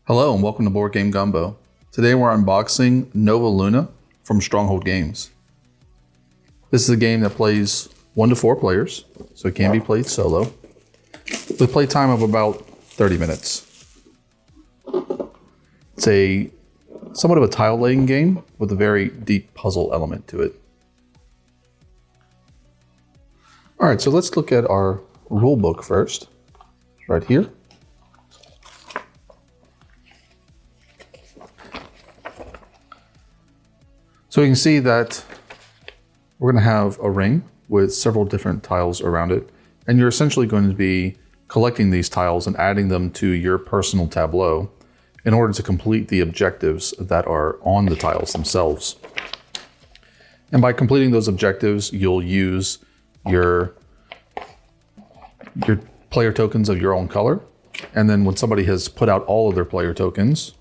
Hello and welcome to Game Gumbo. Today we're unboxing Nova Luna from Stronghoold Games. This is a game that plays 1 to 4 players, so it can be played solo, with play time of about 30 minutes. It's a somewhat of a tile laying game with a very deep puzzle element to it. All right, so let's look at our rule book first, right here. So you can see that we're going to have a ring with several different tiles around it, and you're essentially going to be collecting these tiles and adding them to your personal tableau in order to complete the objectives that are on the tiles themselves. And by completing those objectives, you'll use your player tokens of your own color, and then when somebody has put out all of their player tokens,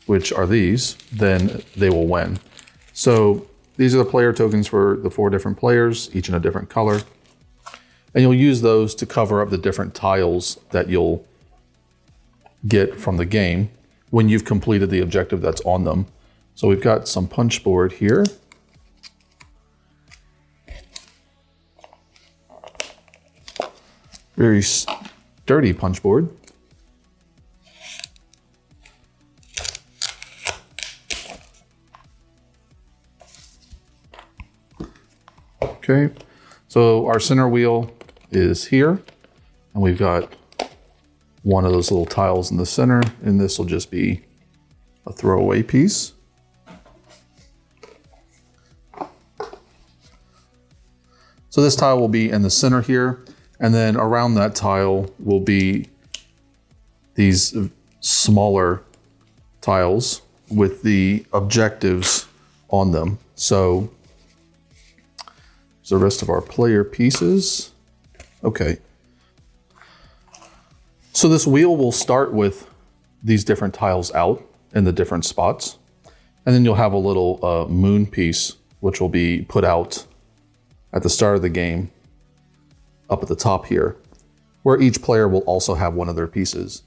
which are these, then they will win. So these are the player tokens for the 4 different players, each in a different color. And you'll use those to cover up the different tiles that you'll get from the game when you've completed the objective that's on them. So we've got some punchboard here. Very sturdy punchboard. Okay, so our center wheel is here, and we've got one of those little tiles in the center, and this will just be a throwaway piece. So this tile will be in the center here, and then around that tile will be these smaller tiles with the objectives on them. So the rest of our player pieces. Okay. So this wheel will start with these different tiles out in the different spots. And then you'll have a little moon piece, which will be put out at the start of the game up at the top here, where each player will also have one of their pieces.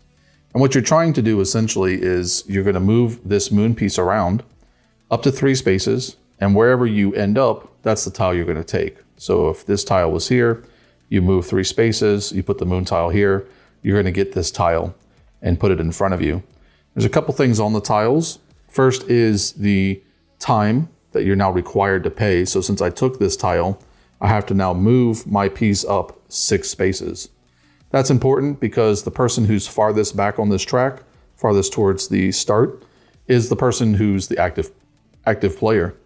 And what you're trying to do essentially is you're going to move this moon piece around up to 3 spaces, and wherever you end up, that's the tile you're going to take. So if this tile was here, you move 3 spaces, you put the moon tile here, you're going to get this tile and put it in front of you. There's a couple things on the tiles. First is the time that you're now required to pay. So since I took this tile, I have to now move my piece up 6 spaces. That's important because the person who's farthest back on this track, farthest towards the start, is the person who's the active player.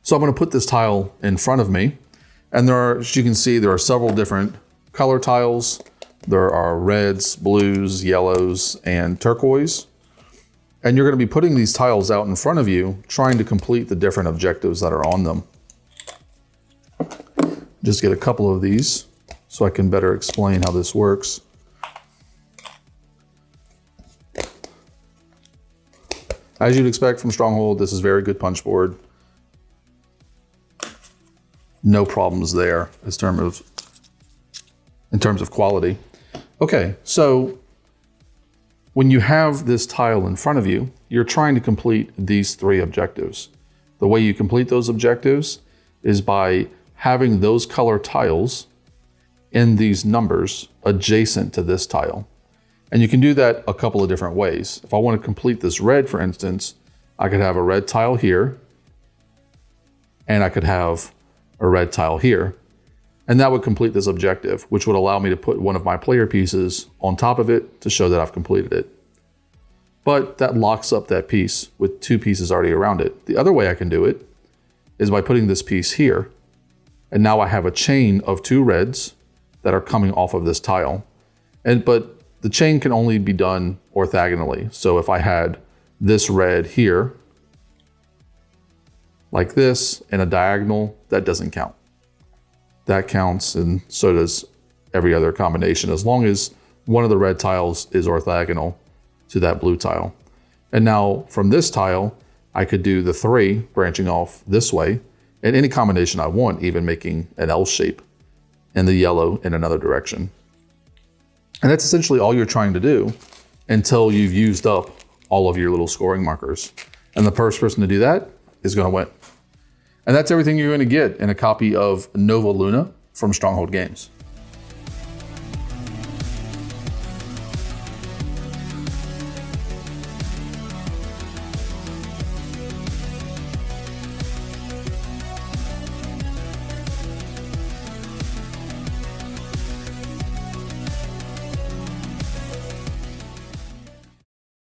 So I'm going to put this tile in front of me, and there are, as you can see, there are several different color tiles. There are reds, blues, yellows, and turquoise. And you're going to be putting these tiles out in front of you, trying to complete the different objectives that are on them. Just get a couple of these so I can better explain how this works. As you'd expect from Stronghoold, this is very good punchboard. No problems there in terms of quality. Okay, so when you have this tile in front of you, you're trying to complete these 3 objectives. The way you complete those objectives is by having those color tiles in these numbers adjacent to this tile. And you can do that a couple of different ways. If I want to complete this red, for instance, I could have a red tile here, and I could have a red tile here, and that would complete this objective, which would allow me to put one of my player pieces on top of it to show that I've completed it. But that locks up that piece with 2 pieces already around it. The other way I can do it is by putting this piece here, and now I have a chain of 2 reds that are coming off of this tile. But the chain can only be done orthogonally. So if I had this red here, like this, in a diagonal, that doesn't count. That counts, and so does every other combination, as long as one of the red tiles is orthogonal to that blue tile. And now from this tile, I could do the 3 branching off this way, in any combination I want, even making an L shape, and the yellow in another direction. And that's essentially all you're trying to do until you've used up all of your little scoring markers. And the first person to do that is going to win. And that's everything you're going to get in a copy of Nova Luna from Stronghoold Games.